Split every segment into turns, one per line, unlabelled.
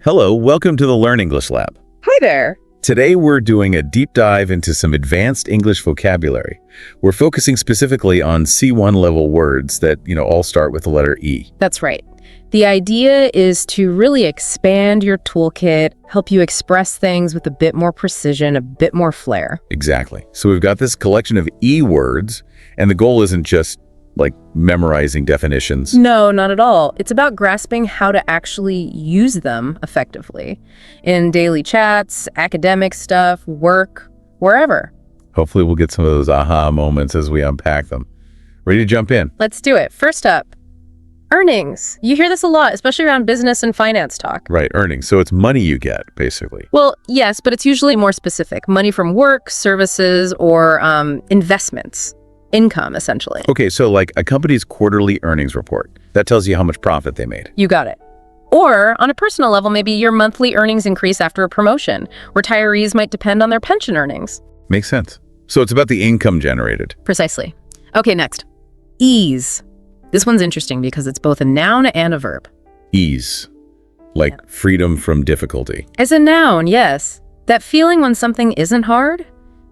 Hello, welcome to the Learn English Lab.
Hi there.
Today we're doing a deep dive into some advanced English vocabulary. We're focusing specifically on C1 level words that, all start with the letter E.
That's right. The idea is to really expand your toolkit, help you express things with a bit more precision, a bit more flair.
Exactly. So we've got this collection of E words, and the goal isn't just like memorizing definitions.
No, not at all. It's about grasping how to actually use them effectively in daily chats, academic stuff, work, wherever.
Hopefully we'll get some of those aha moments as we unpack them. Ready to jump in?
Let's do it. First up, earnings. You hear this a lot, especially around business and finance talk.
Right, earnings. So it's money you get, basically.
Well, yes, but it's usually more specific. Money from work, services, or investments. Income, essentially.
Okay, so like a company's quarterly earnings report. That tells you how much profit they made.
You got it. Or on a personal level, maybe your monthly earnings increase after a promotion. Retirees might depend on their pension earnings.
Makes sense. So it's about the income generated.
Precisely. Okay, next. Ease. This one's interesting because it's both a noun and a verb.
Ease. Like freedom from difficulty.
As a noun, yes. That feeling when something isn't hard.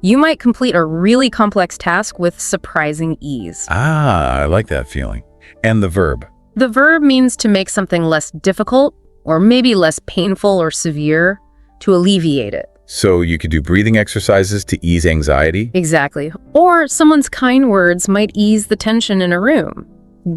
You might complete a really complex task with surprising ease.
Ah, I like that feeling. And the verb.
The verb means to make something less difficult, or maybe less painful or severe, to alleviate it.
So you could do breathing exercises to ease anxiety?
Exactly. Or someone's kind words might ease the tension in a room.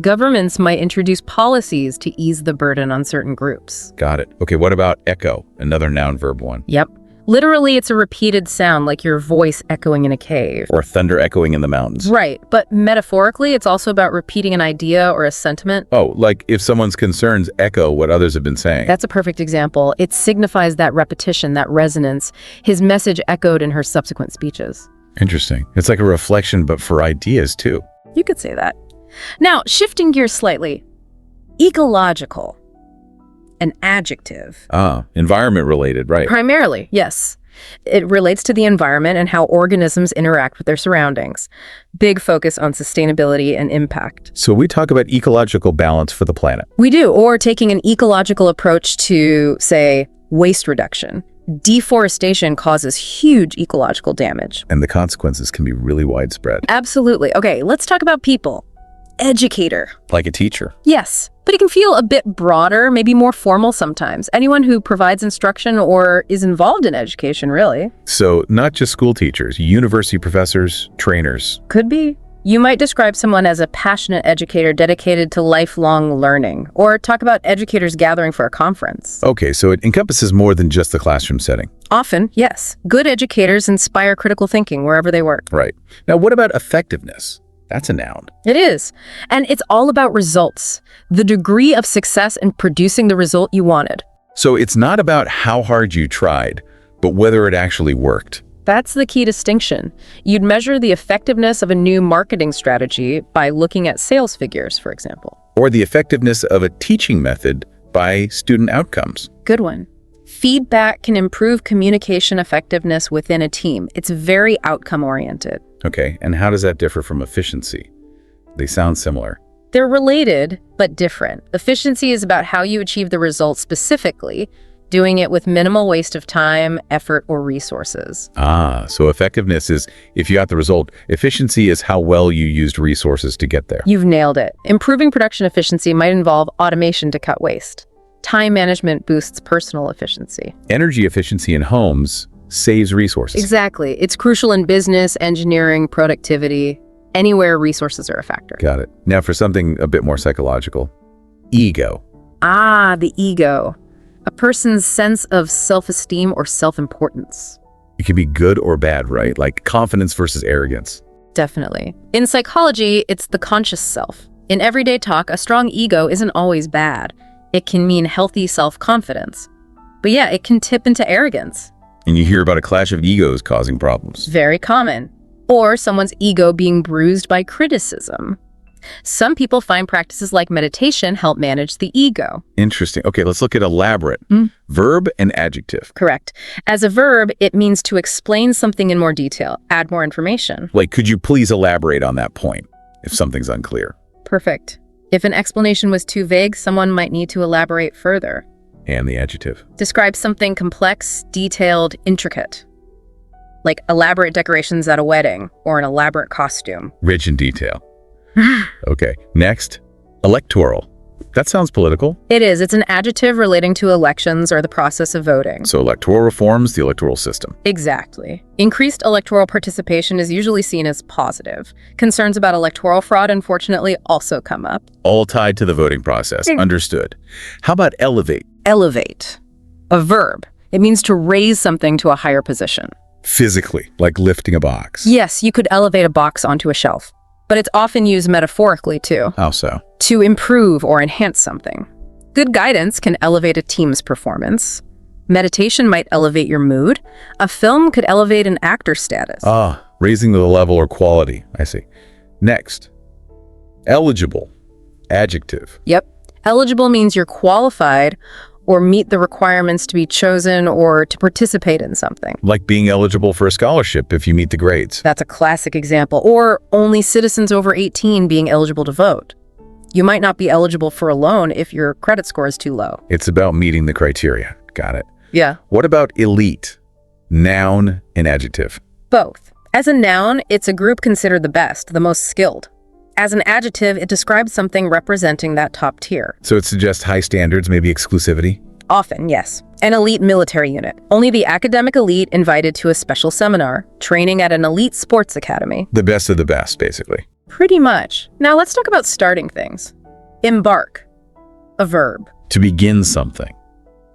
Governments might introduce policies to ease the burden on certain groups.
Got it. Okay, what about echo? Another noun verb one.
Yep. Literally, it's a repeated sound, like your voice echoing in a cave.
Or thunder echoing in the mountains.
Right, but metaphorically, it's also about repeating an idea or a sentiment.
Oh, like if someone's concerns echo what others have been saying.
That's a perfect example. It signifies that repetition, that resonance. His message echoed in her subsequent speeches.
Interesting. It's like a reflection, but for ideas, too.
You could say that. Now, shifting gears slightly. Ecological. An adjective.
Ah, environment related, right.
Primarily, yes. It relates to the environment and how organisms interact with their surroundings. Big focus on sustainability and impact.
So we talk about ecological balance for the planet.
We do, or taking an ecological approach to, say, waste reduction. Deforestation causes huge ecological damage.
And the consequences can be really widespread.
Absolutely. Okay, let's talk about people. Educator.
Like a teacher.
Yes, but it can feel a bit broader, maybe more formal sometimes. Anyone who provides instruction or is involved in education, really.
So not just school teachers, university professors, trainers.
Could be. You might describe someone as a passionate educator dedicated to lifelong learning, or talk about educators gathering for a conference.
Okay, so it encompasses more than just the classroom setting.
Often, yes. Good educators inspire critical thinking wherever they work.
Right. Now, what about effectiveness? That's a noun.
It is. And it's all about results. The degree of success in producing the result you wanted.
So it's not about how hard you tried, but whether it actually worked.
That's the key distinction. You'd measure the effectiveness of a new marketing strategy by looking at sales figures, for example.
Or the effectiveness of a teaching method by student outcomes.
Good one. Feedback can improve communication effectiveness within a team. It's very outcome-oriented.
Okay, and how does that differ from efficiency? They sound similar.
They're related, but different. Efficiency is about how you achieve the result specifically, doing it with minimal waste of time, effort, or resources.
Ah, so effectiveness is if you got the result. Efficiency is how well you used resources to get there.
You've nailed it. Improving production efficiency might involve automation to cut waste. Time management boosts personal efficiency.
Energy efficiency in homes saves resources.
Exactly. It's crucial in business, engineering, productivity, anywhere resources are a factor.
Got it. Now for something a bit more psychological. Ego.
Ah, the ego. A person's sense of self-esteem or self-importance.
It can be good or bad, right? Like confidence versus arrogance.
Definitely. In psychology, it's the conscious self. In everyday talk, a strong ego isn't always bad. It can mean healthy self-confidence. But yeah, it can tip into arrogance.
And you hear about a clash of egos causing problems.
Very common. Or someone's ego being bruised by criticism. Some people find practices like meditation help manage the ego.
Interesting. Okay, let's look at elaborate. Verb and adjective.
Correct. As a verb, it means to explain something in more detail, add more information.
Like, could you please elaborate on that point if something's unclear?
Perfect. If an explanation was too vague, someone might need to elaborate further.
And the adjective.
Describes something complex, detailed, intricate. Like elaborate decorations at a wedding or an elaborate costume.
Rich in detail. Okay, next, electoral. That sounds political.
It is. It's an adjective relating to elections or the process of voting.
So electoral reforms, the electoral system.
Exactly. Increased electoral participation is usually seen as positive. Concerns about electoral fraud, unfortunately, also come up.
All tied to the voting process. Understood. How about elevate?
Elevate. A verb. It means to raise something to a higher position.
Physically, like lifting a box.
Yes, you could elevate a box onto a shelf. But it's often used metaphorically, too.
How so?
To improve or enhance something. Good guidance can elevate a team's performance. Meditation might elevate your mood. A film could elevate an actor's status.
Ah, raising the level or quality. I see. Next, eligible. Adjective.
Yep. Eligible means you're qualified or meet the requirements to be chosen or to participate in something.
Like being eligible for a scholarship if you meet the grades.
That's a classic example. Or only citizens over 18 being eligible to vote. You might not be eligible for a loan if your credit score is too low.
It's about meeting the criteria. Got it.
Yeah.
What about elite? Noun and adjective.
Both. As a noun, it's a group considered the best, the most skilled. As an adjective, it describes something representing that top tier.
So it suggests high standards, maybe exclusivity?
Often, yes. An elite military unit. Only the academic elite invited to a special seminar, training at an elite sports academy.
The best of the best, basically.
Pretty much. Now let's talk about starting things. Embark. A verb.
To begin something.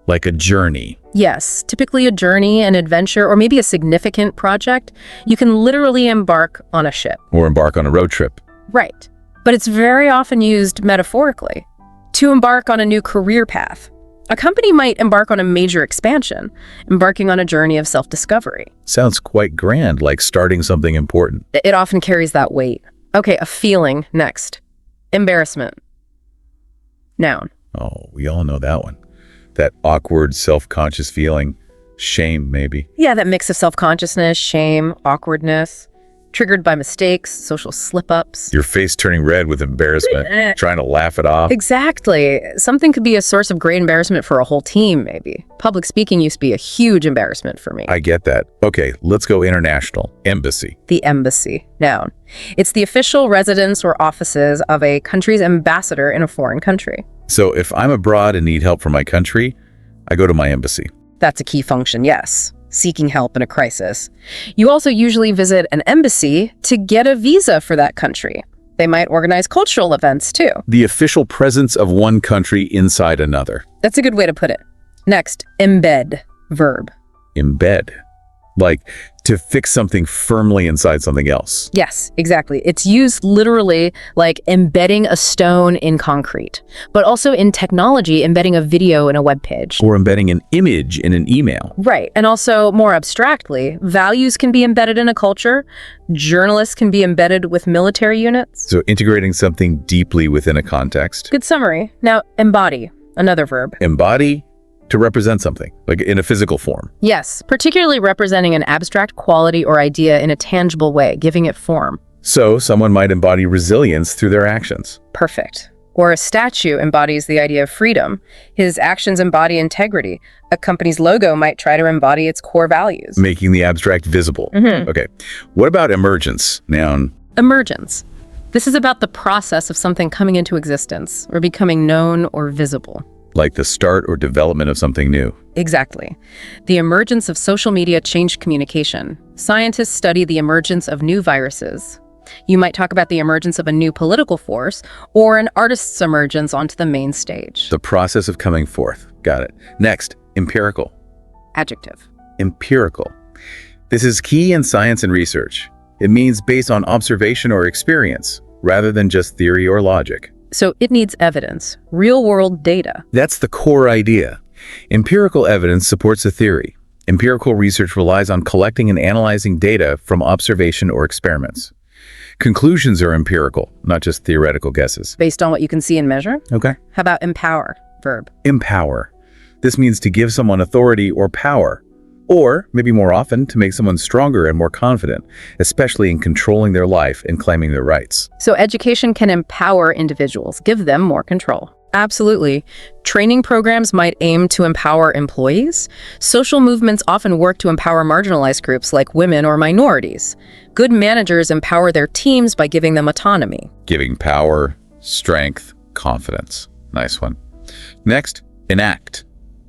Like a journey.
Yes, typically a journey, an adventure, or maybe a significant project. You can literally embark on a ship.
Or embark on a road trip.
Right. But it's very often used metaphorically. To embark on a new career path. A company might embark on a major expansion, embarking on a journey of self-discovery.
Sounds quite grand, like starting something important.
It often carries that weight. Okay, a feeling next. Embarrassment. Noun.
Oh, we all know that one. That awkward, self-conscious feeling. Shame, maybe.
Yeah, that mix of self-consciousness, shame, awkwardness, triggered by mistakes, social slip-ups.
Your face turning red with embarrassment, trying to laugh it off.
Exactly. Something could be a source of great embarrassment for a whole team, maybe. Public speaking used to be a huge embarrassment for me.
I get that. Okay, let's go international. Embassy.
The embassy. Noun. It's the official residence or offices of a country's ambassador in a foreign country.
So if I'm abroad and need help from my country, I go to my embassy.
That's a key function, yes. Seeking help in a crisis. You also usually visit an embassy to get a visa for that country. They might organize cultural events too.
The official presence of one country inside another.
That's a good way to put it. Next, embed. Verb.
Embed. Like to fix something firmly inside something else.
Yes, exactly. It's used literally like embedding a stone in concrete, but also in technology, embedding a video in a web page.
Or embedding an image in an email.
Right. And also more abstractly, values can be embedded in a culture. Journalists can be embedded with military units.
So integrating something deeply within a context.
Good summary. Now, embody. Another verb.
Embody. To represent something, like in a physical form.
Yes, particularly representing an abstract quality or idea in a tangible way, giving it form.
So someone might embody resilience through their actions.
Perfect. Or a statue embodies the idea of freedom. His actions embody integrity. A company's logo might try to embody its core values.
Making the abstract visible. Okay. What about emergence? Noun.
Emergence. This is about the process of something coming into existence or becoming known or visible.
Like the start or development of something new.
Exactly. The emergence of social media changed communication. Scientists study the emergence of new viruses. You might talk about the emergence of a new political force or an artist's emergence onto the main stage.
The process of coming forth. Got it. Next, empirical.
Adjective.
Empirical. This is key in science and research. It means based on observation or experience, rather than just theory or logic.
So it needs evidence, real-world data.
That's the core idea. Empirical evidence supports a theory. Empirical research relies on collecting and analyzing data from observation or experiments. Conclusions are empirical, not just theoretical guesses.
Based on what you can see and measure?
Okay.
How about empower? Verb.
Empower. This means to give someone authority or power. Or, maybe more often, to make someone stronger and more confident, especially in controlling their life and claiming their rights.
So education can empower individuals, give them more control. Absolutely. Training programs might aim to empower employees. Social movements often work to empower marginalized groups like women or minorities. Good managers empower their teams by giving them autonomy.
Giving power, strength, confidence. Nice one. Next, enact.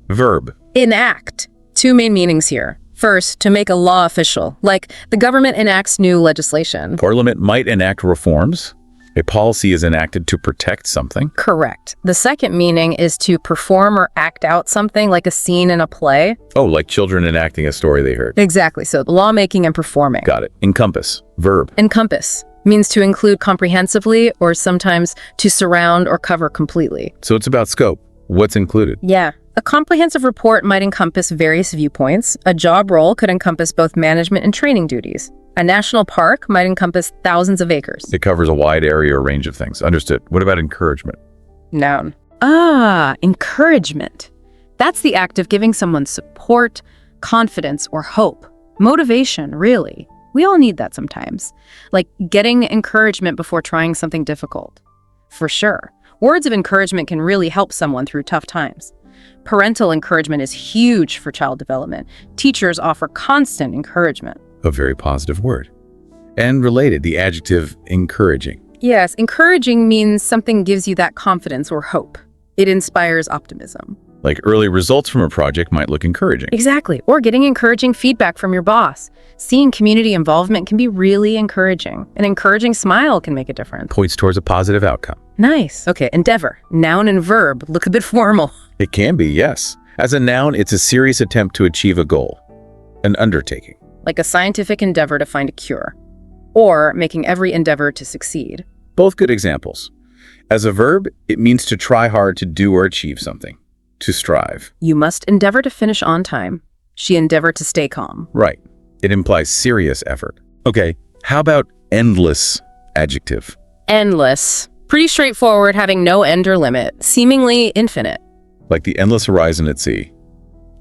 Verb.
Enact. Two main meanings here. First, to make a law official, like the government enacts new legislation.
Parliament might enact reforms. A policy is enacted to protect something.
Correct. The second meaning is to perform or act out something, like a scene in a play.
Oh, like children enacting a story they heard.
Exactly. So lawmaking and performing.
Got it. Encompass. Verb.
Encompass means to include comprehensively, or sometimes to surround or cover completely.
So it's about scope. What's included?
Yeah. A comprehensive report might encompass various viewpoints. A job role could encompass both management and training duties. A national park might encompass thousands of acres.
It covers a wide area or range of things. Understood. What about encouragement?
Noun. Encouragement. That's the act of giving someone support, confidence, or hope. Motivation, really. We all need that sometimes. Like getting encouragement before trying something difficult. For sure. Words of encouragement can really help someone through tough times. Parental encouragement is huge for child development. Teachers offer constant encouragement.
A very positive word. And related, the adjective encouraging.
Yes, encouraging means something gives you that confidence or hope. It inspires optimism.
Like early results from a project might look encouraging.
Exactly. Or getting encouraging feedback from your boss. Seeing community involvement can be really encouraging. An encouraging smile can make a difference.
Points towards a positive outcome.
Nice. Okay, endeavor. Noun and verb look a bit formal.
It can be, yes. As a noun, it's a serious attempt to achieve a goal, an undertaking.
Like a scientific endeavor to find a cure. Or making every endeavor to succeed.
Both good examples. As a verb, it means to try hard to do or achieve something. To strive.
You must endeavor to finish on time. She endeavored to stay calm.
Right. It implies serious effort. Okay, how about endless adjective?
Endless. Pretty straightforward, having no end or limit. Seemingly infinite.
Like the endless horizon at sea.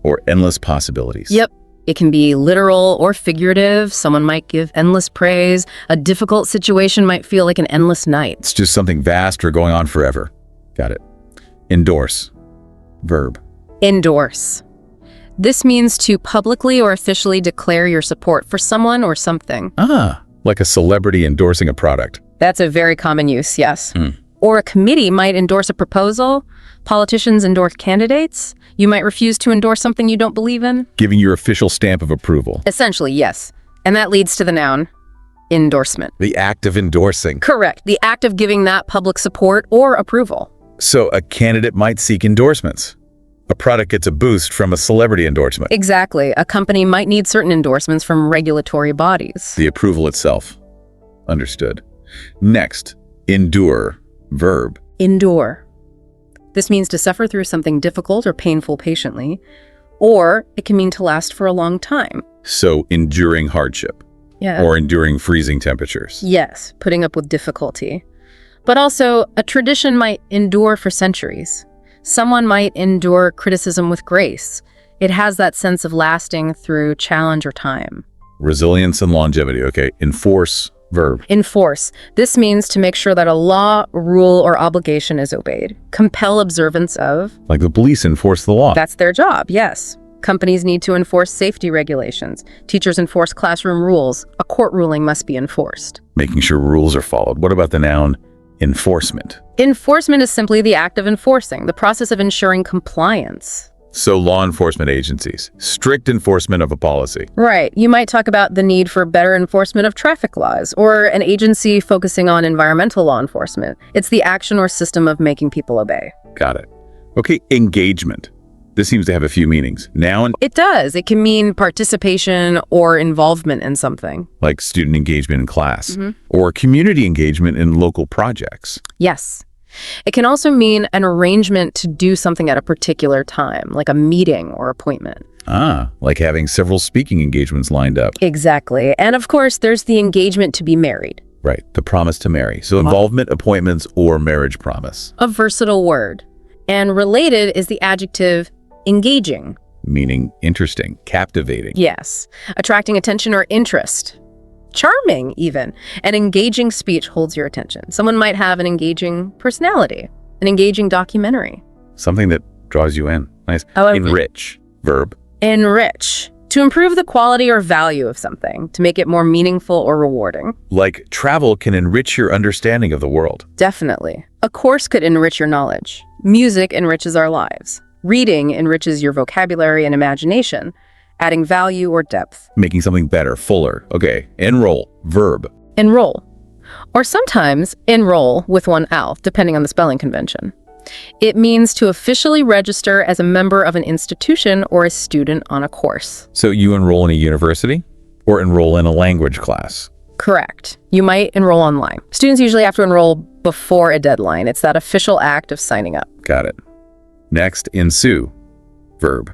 Or endless possibilities.
Yep. It can be literal or figurative. Someone might give endless praise. A difficult situation might feel like an endless night.
It's just something vast or going on forever. Got it. Endorse. Verb.
Endorse. This means to publicly or officially declare your support for someone or something.
Like a celebrity endorsing a product.
That's a very common use, yes. Or a committee might endorse a proposal. Politicians endorse candidates. You might refuse to endorse something you don't believe in.
Giving your official stamp of approval.
Essentially, yes. And that leads to the noun, endorsement.
The act of endorsing.
Correct. The act of giving that public support or approval.
So a candidate might seek endorsements. A product gets a boost from a celebrity endorsement.
Exactly. A company might need certain endorsements from regulatory bodies.
The approval itself. Understood. Next, endure. Verb.
Endure. This means to suffer through something difficult or painful patiently, or it can mean to last for a long time.
So enduring hardship.
Yeah.
Or enduring freezing temperatures.
Yes, putting up with difficulty. But also, a tradition might endure for centuries. Someone might endure criticism with grace. It has that sense of lasting through challenge or time.
Resilience and longevity. Okay, enforce. Verb.
Enforce. This means to make sure that a law, rule, or obligation is obeyed. Compel observance of.
Like the police enforce the law.
That's their job, yes. Companies need to enforce safety regulations. Teachers enforce classroom rules. A court ruling must be enforced.
Making sure rules are followed. What about the noun enforcement?
Enforcement is simply the act of enforcing, the process of ensuring compliance.
So law enforcement agencies, strict enforcement of a policy.
Right. You might talk about the need for better enforcement of traffic laws, or an agency focusing on environmental law enforcement. It's the action or system of making people obey.
Got it. Okay, engagement. This seems to have a few meanings. Noun.
It does. It can mean participation or involvement in something.
Like student engagement in class. Or community engagement in local projects.
Yes. It can also mean an arrangement to do something at a particular time, like a meeting or appointment.
Like having several speaking engagements lined up.
Exactly. And of course, there's the engagement to be married.
Right, the promise to marry. So involvement, appointments, or marriage promise.
A versatile word. And related is the adjective engaging.
Meaning interesting, captivating.
Yes. Attracting attention or interest. Charming, even. An engaging speech holds your attention. Someone might have an engaging personality. an engaging documentary.
Something that draws you in. Nice. Enrich, verb.
Enrich. To improve the quality or value of something, to make it more meaningful or rewarding.
Like travel can enrich your understanding of the world.
Definitely. A course could enrich your knowledge. Music enriches our lives. Reading enriches your vocabulary and imagination, adding value or depth.
Making something better, fuller. Okay, enroll, verb.
Enroll. Or sometimes enroll with one L, depending on the spelling convention. It means to officially register as a member of an institution or a student on a course.
So you enroll in a university or enroll in a language class?
Correct. You might enroll online. Students usually have to enroll before a deadline. It's that official act of signing up.
Got it. Next, ensue, verb.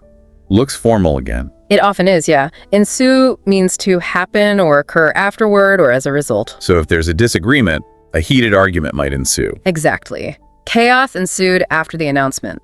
Looks formal again.
It often is, yeah. Ensue means to happen or occur afterward or as a result.
So if there's a disagreement, a heated argument might ensue.
Exactly. Chaos ensued after the announcement.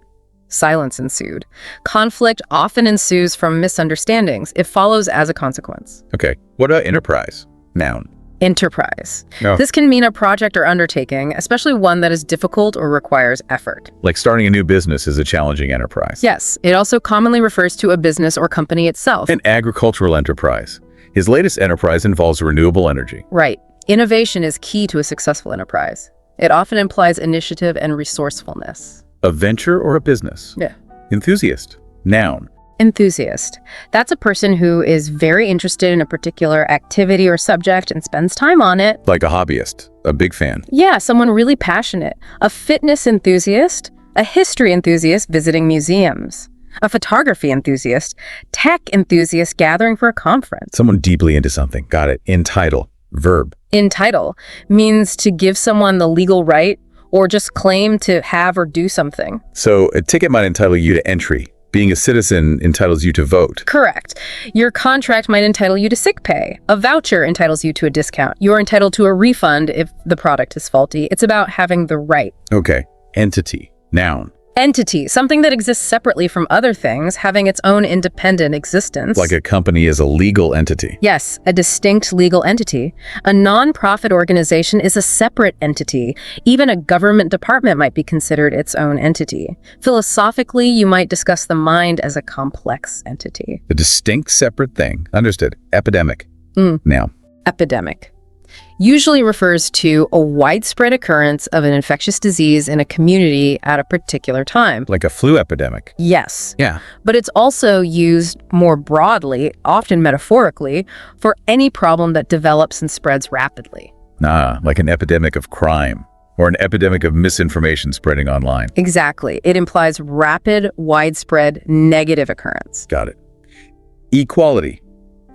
Silence ensued. Conflict often ensues from misunderstandings. It follows as a consequence.
Okay, what about enterprise? Noun.
Enterprise.
Oh.
This can mean a project or undertaking, especially one that is difficult or requires effort.
Like starting a new business is a challenging enterprise.
Yes, it also commonly refers to a business or company itself.
An agricultural enterprise. His latest enterprise involves renewable energy.
Right. Innovation is key to a successful enterprise. It often implies initiative and resourcefulness.
A venture or a business?
Yeah.
Enthusiast. Noun.
Enthusiast. That's a person who is very interested in a particular activity or subject and spends time on it.
Like a hobbyist. A big fan.
Yeah, someone really passionate. A fitness enthusiast. A history enthusiast visiting museums. A photography enthusiast. Tech enthusiast gathering for a conference.
Someone deeply into something. Got it. Entitle. Verb.
Entitle means to give someone the legal right or just claim to have or do something.
So a ticket might entitle you to entry. Being a citizen entitles you to vote.
Correct. Your contract might entitle you to sick pay. A voucher entitles you to a discount. You're entitled to a refund if the product is faulty. It's about having the right.
Okay. Entity. Noun.
Entity, something that exists separately from other things, having its own independent existence.
Like a company is a legal entity.
Yes, a distinct legal entity. A non-profit organization is a separate entity. Even a government department might be considered its own entity. Philosophically, you might discuss the mind as a complex entity.
A distinct separate thing. Understood. Epidemic. Now.
Epidemic usually refers to a widespread occurrence of an infectious disease in a community at a particular time.
Like a flu epidemic.
Yes.
Yeah.
But it's also used more broadly, often metaphorically, for any problem that develops and spreads rapidly.
Like an epidemic of crime or an epidemic of misinformation spreading online.
Exactly. It implies rapid, widespread, negative occurrence.
Got it. Equality.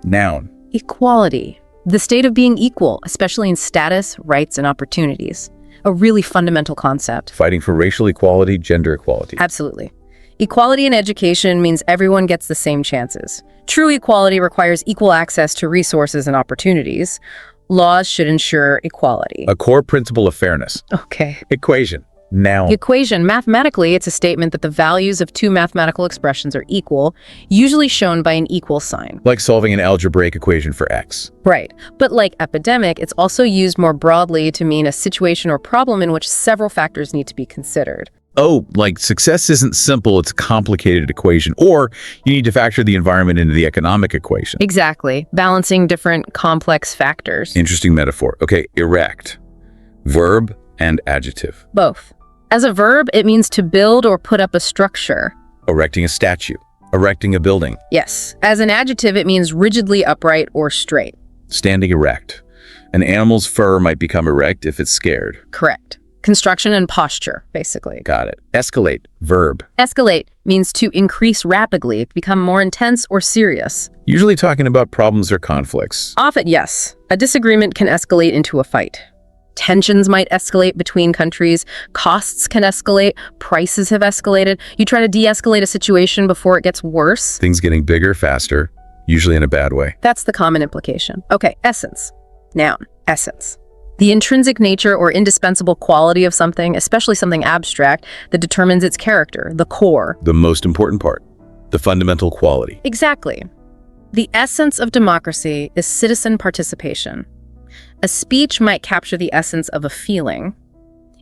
Noun.
Equality. The state of being equal, especially in status, rights, and opportunities. A really fundamental concept.
Fighting for racial equality, gender equality.
Absolutely. Equality in education means everyone gets the same chances. True equality requires equal access to resources and opportunities. Laws should ensure equality.
A core principle of fairness.
Okay.
Equation. Noun.
Equation. Mathematically, it's a statement that the values of two mathematical expressions are equal, usually shown by an equal sign.
Like solving an algebraic equation for x.
Right. But like epidemic, it's also used more broadly to mean a situation or problem in which several factors need to be considered.
Oh, like success isn't simple, it's a complicated equation. Or you need to factor the environment into the economic equation.
Exactly. Balancing different complex factors.
Interesting metaphor. Okay, erect. Verb and adjective.
Both. As a verb, it means to build or put up a structure.
Erecting a statue. Erecting a building.
Yes. As an adjective, it means rigidly upright or straight.
Standing erect. An animal's fur might become erect if it's scared.
Correct. Construction and posture, basically.
Got it. Escalate. Verb.
Escalate means to increase rapidly, become more intense or serious.
Usually talking about problems or conflicts.
Often, yes. A disagreement can escalate into a fight. Tensions might escalate between countries. Costs can escalate. Prices have escalated. You try to de-escalate a situation before it gets worse.
Things getting bigger, faster, usually in a bad way.
That's the common implication. Okay, essence. Noun. Essence. The intrinsic nature or indispensable quality of something, especially something abstract, that determines its character, the core.
The most important part. The fundamental quality.
Exactly. The essence of democracy is citizen participation. A speech might capture the essence of a feeling.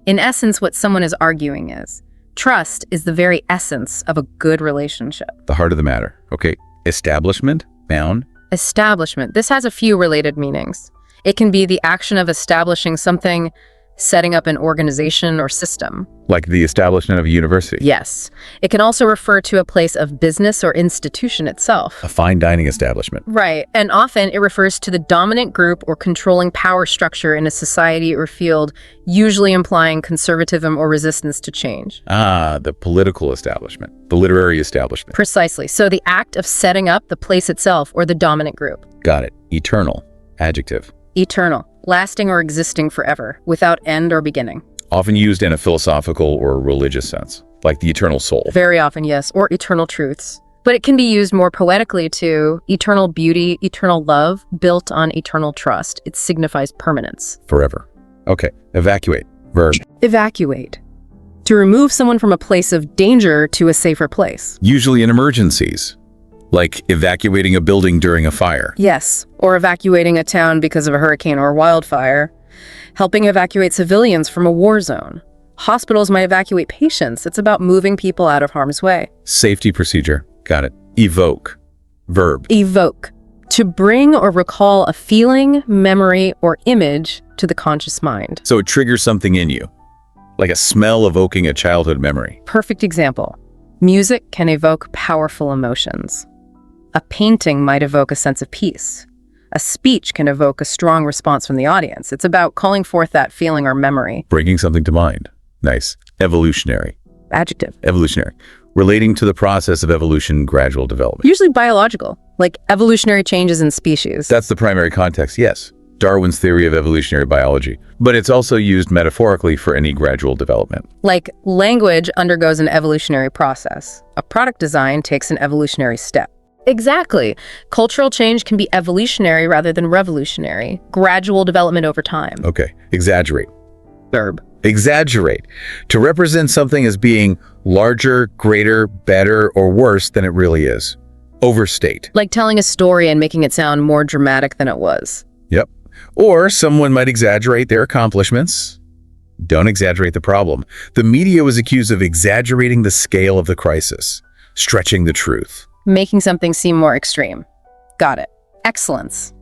In essence, what someone is arguing is, trust is the very essence of a good relationship.
The heart of the matter. Okay. Establishment, noun.
Establishment. This has a few related meanings. It can be the action of establishing something, setting up an organization or system.
Like the establishment of a university.
Yes. It can also refer to a place of business or institution itself.
A fine dining establishment.
Right. And often it refers to the dominant group or controlling power structure in a society or field, usually implying conservatism or resistance to change.
Ah, the political establishment. The literary establishment.
Precisely. So the act of setting up the place itself or the dominant group.
Got it. Eternal. Adjective.
Eternal. Lasting or existing forever, without end or beginning.
Often used in a philosophical or religious sense, like the eternal soul.
Very often, yes, or eternal truths. But it can be used more poetically to eternal beauty, eternal love, built on eternal trust. It signifies permanence.
Forever. Okay. Evacuate. Verb.
Evacuate. To remove someone from a place of danger to a safer place.
Usually in emergencies, like evacuating a building during a fire.
Yes, or evacuating a town because of a hurricane or wildfire. Helping evacuate civilians from a war zone. Hospitals might evacuate patients. It's about moving people out of harm's way.
Safety procedure. Got it. Evoke. Verb.
Evoke. To bring or recall a feeling, memory, or image to the conscious mind.
So it triggers something in you, like a smell evoking a childhood memory.
Perfect example. Music can evoke powerful emotions. A painting might evoke a sense of peace. A speech can evoke a strong response from the audience. It's about calling forth that feeling or memory.
Bringing something to mind. Nice. Evolutionary.
Adjective.
Evolutionary. Relating to the process of evolution, gradual development.
Usually biological, like evolutionary changes in species.
That's the primary context, yes. Darwin's theory of evolutionary biology. But it's also used metaphorically for any gradual development.
Like language undergoes an evolutionary process. A product design takes an evolutionary step. Exactly. Cultural change can be evolutionary rather than revolutionary. Gradual development over time.
Okay. Exaggerate.
Verb.
Exaggerate. To represent something as being larger, greater, better, or worse than it really is. Overstate.
Like telling a story and making it sound more dramatic than it was.
Yep. Or someone might exaggerate their accomplishments. Don't exaggerate the problem. The media was accused of exaggerating the scale of the crisis, stretching the truth.
Making something seem more extreme. Got it. Excellence.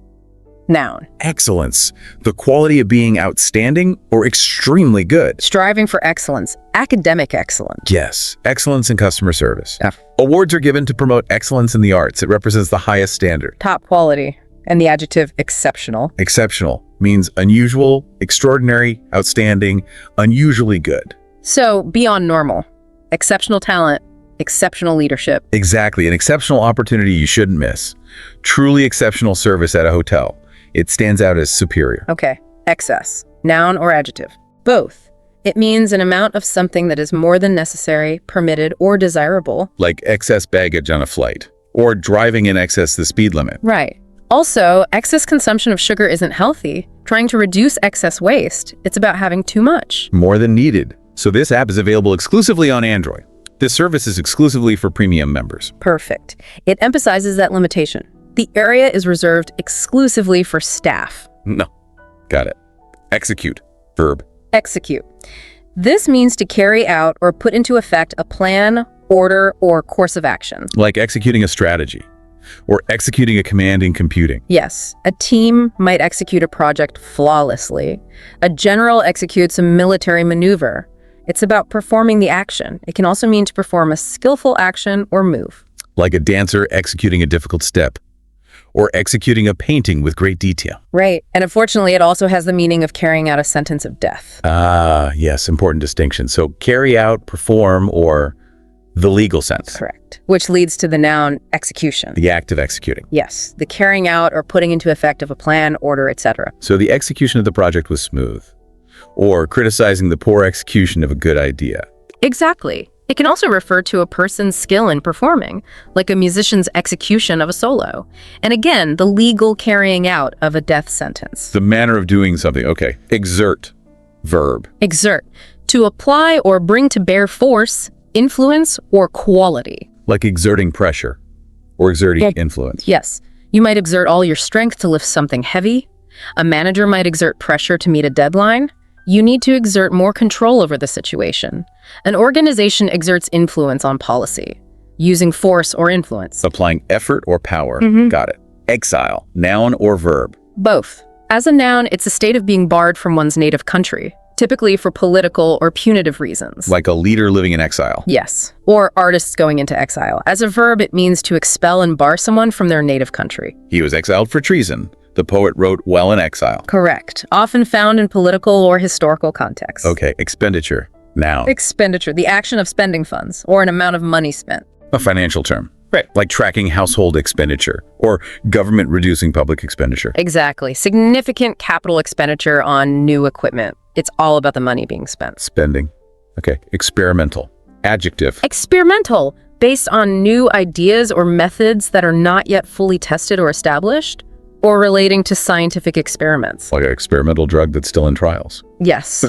Noun.
Excellence. The quality of being outstanding or extremely good.
Striving for excellence. Academic excellence.
Yes. Excellence in customer service.
F.
Awards are given to promote excellence in the arts. It represents the highest standard.
Top quality. And the adjective exceptional.
Exceptional means unusual, extraordinary, outstanding, unusually good.
So beyond normal. Exceptional talent. Exceptional leadership.
Exactly. An exceptional opportunity you shouldn't miss. Truly exceptional service at a hotel. It stands out as superior.
Okay. Excess. Noun or adjective? Both. It means an amount of something that is more than necessary, permitted, or desirable.
Like excess baggage on a flight. Or driving in excess the speed limit.
Right. Also, excess consumption of sugar isn't healthy. Trying to reduce excess waste, it's about having too much.
More than needed. So this app is available exclusively on Android. This service is exclusively for premium members.
Perfect. It emphasizes that limitation. The area is reserved exclusively for staff.
No. Got it. Execute. Verb.
Execute. This means to carry out or put into effect a plan, order, or course of action.
Like executing a strategy. Or executing a command in computing.
Yes, a team might execute a project flawlessly. A general executes a military maneuver. It's about performing the action. It can also mean to perform a skillful action or move.
Like a dancer executing a difficult step. Or executing a painting with great detail.
Right. And unfortunately, it also has the meaning of carrying out a sentence of death.
Ah, yes, important distinction. So carry out, perform, or the legal sense.
Correct. Which leads to the noun execution.
The act of executing.
Yes, the carrying out or putting into effect of a plan, order, etc.
So the execution of the project was smooth. Or criticizing the poor execution of a good idea.
Exactly. It can also refer to a person's skill in performing, like a musician's execution of a solo. And again, the legal carrying out of a death sentence.
The manner of doing something. Okay. Exert. Verb.
Exert. To apply or bring to bear force, influence, or quality.
Like exerting pressure. Or exerting influence.
Yes. You might exert all your strength to lift something heavy. A manager might exert pressure to meet a deadline. You need to exert more control over the situation. An organization exerts influence on policy, using force or influence.
Applying effort or power. Got it. Exile, noun or verb?
Both. As a noun, it's a state of being barred from one's native country, typically for political or punitive reasons.
Like a leader living in exile.
Yes, or artists going into exile. As a verb, it means to expel and bar someone from their native country.
He was exiled for treason. The poet wrote while in exile.
Correct. Often found in political or historical contexts.
Okay, expenditure, noun.
Expenditure, the action of spending funds, or an amount of money spent.
A financial term.
Right.
Like tracking household expenditure or government reducing public expenditure.
Exactly. Significant capital expenditure on new equipment. It's all about the money being spent.
Spending. Okay, experimental, adjective.
Experimental, based on new ideas or methods that are not yet fully tested or established, or relating to scientific experiments.
Like an experimental drug that's still in trials.
Yes.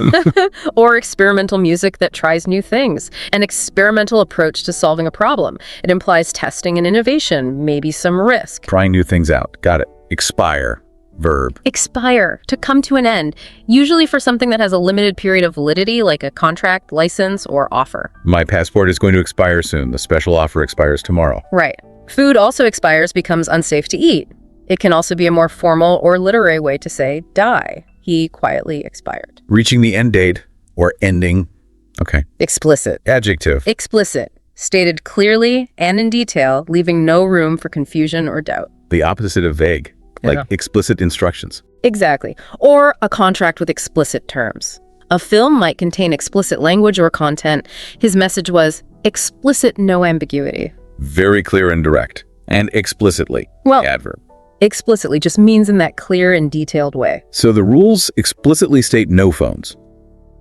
Or experimental music that tries new things. An experimental approach to solving a problem. It implies testing and innovation, maybe some risk.
Trying new things out. Got it. Expire, verb.
Expire, to come to an end, usually for something that has a limited period of validity, like a contract, license, or offer.
My passport is going to expire soon. The special offer expires tomorrow.
Right. Food also expires, becomes unsafe to eat. It can also be a more formal or literary way to say die. He quietly expired.
Reaching the end date or ending. Okay.
Explicit.
Adjective.
Explicit. Stated clearly and in detail, leaving no room for confusion or doubt.
The opposite of vague. Like
Yeah.
explicit instructions.
Exactly. Or a contract with explicit terms. A film might contain explicit language or content. His message was explicit, no ambiguity.
Very clear and direct. And explicitly.
Well,
Adverb.
explicitly just means in that clear and detailed way.
So the rules explicitly state no phones.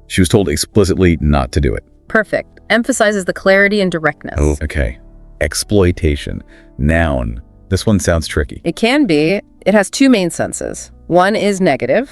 She was told explicitly not to do it.
Perfect. Emphasizes the clarity and directness.
Oh, okay. Exploitation. Noun. This one sounds tricky.
It can be. It has two main senses. One is negative,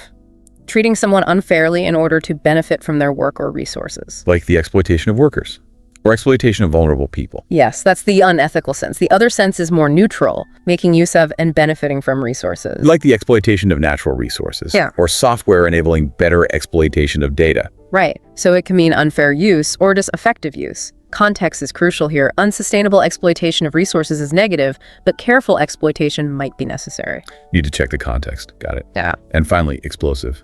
treating someone unfairly in order to benefit from their work or resources.
Like the exploitation of workers. Or exploitation of vulnerable people.
Yes, that's the unethical sense. The other sense is more neutral, making use of and benefiting from resources.
Like the exploitation of natural resources.
Yeah.
Or software enabling better exploitation of data.
Right. So it can mean unfair use or just effective use. Context is crucial here. Unsustainable exploitation of resources is negative, but careful exploitation might be necessary.
Need to check the context. Got it.
Yeah.
And finally, explosive.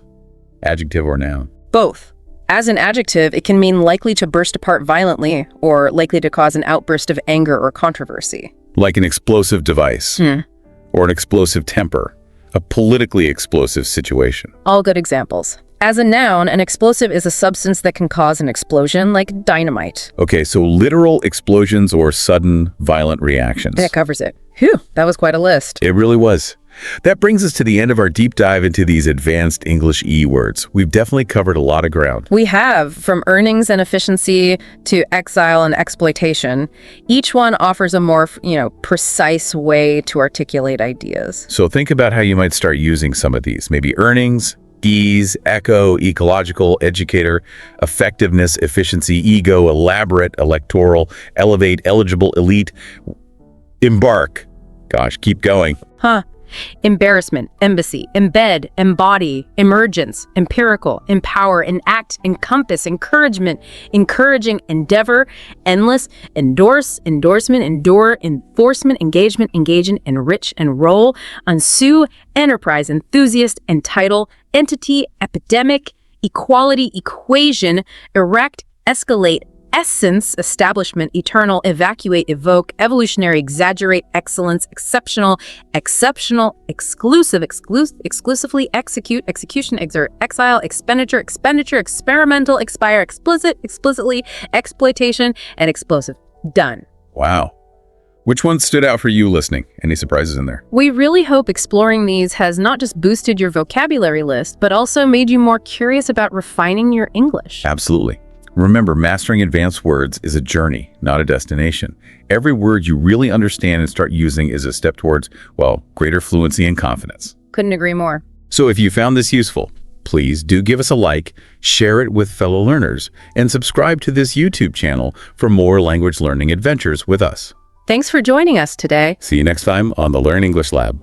Adjective or noun.
Both. As an adjective, it can mean likely to burst apart violently or likely to cause an outburst of anger or controversy.
Like an explosive device. Or an explosive temper. A politically explosive situation.
All good examples. As a noun, an explosive is a substance that can cause an explosion, like dynamite.
Okay, so literal explosions or sudden violent reactions.
That covers it. Phew, that was quite a list.
It really was. That brings us to the end of our deep dive into these advanced English E words. We've definitely covered a lot of ground.
We have, from earnings and efficiency to exile and exploitation. Each one offers a more, precise way to articulate ideas.
So think about how you might start using some of these. Maybe earnings, ease, echo, ecological, educator, effectiveness, efficiency, ego, elaborate, electoral, elevate, eligible, elite, embark. Gosh, keep going.
Embarrassment, embassy, embed, embody, emergence, empirical, empower, enact, encompass, encouragement, encouraging, endeavor, endless, endorse, endorsement, endure, enforcement, engagement, engaging, enrich, enroll, unsue, enterprise, enthusiast, entitle, entity, epidemic, equality, equation, erect, escalate, essence, establishment, eternal, evacuate, evoke, evolutionary, exaggerate, excellence, exceptional, exclusive, exclusively, execute, execution, exert, exile, expenditure, experimental, expire, explicit, explicitly, exploitation, and explosive. Done.
Wow. Which one stood out for you listening? Any surprises in there?
We really hope exploring these has not just boosted your vocabulary list, but also made you more curious about refining your English.
Absolutely. Remember, mastering advanced words is a journey, not a destination. Every word you really understand and start using is a step towards, greater fluency and confidence.
Couldn't agree more.
So if you found this useful, please do give us a like, share it with fellow learners, and subscribe to this YouTube channel for more language learning adventures with us.
Thanks for joining us today.
See you next time on the Learn English Lab.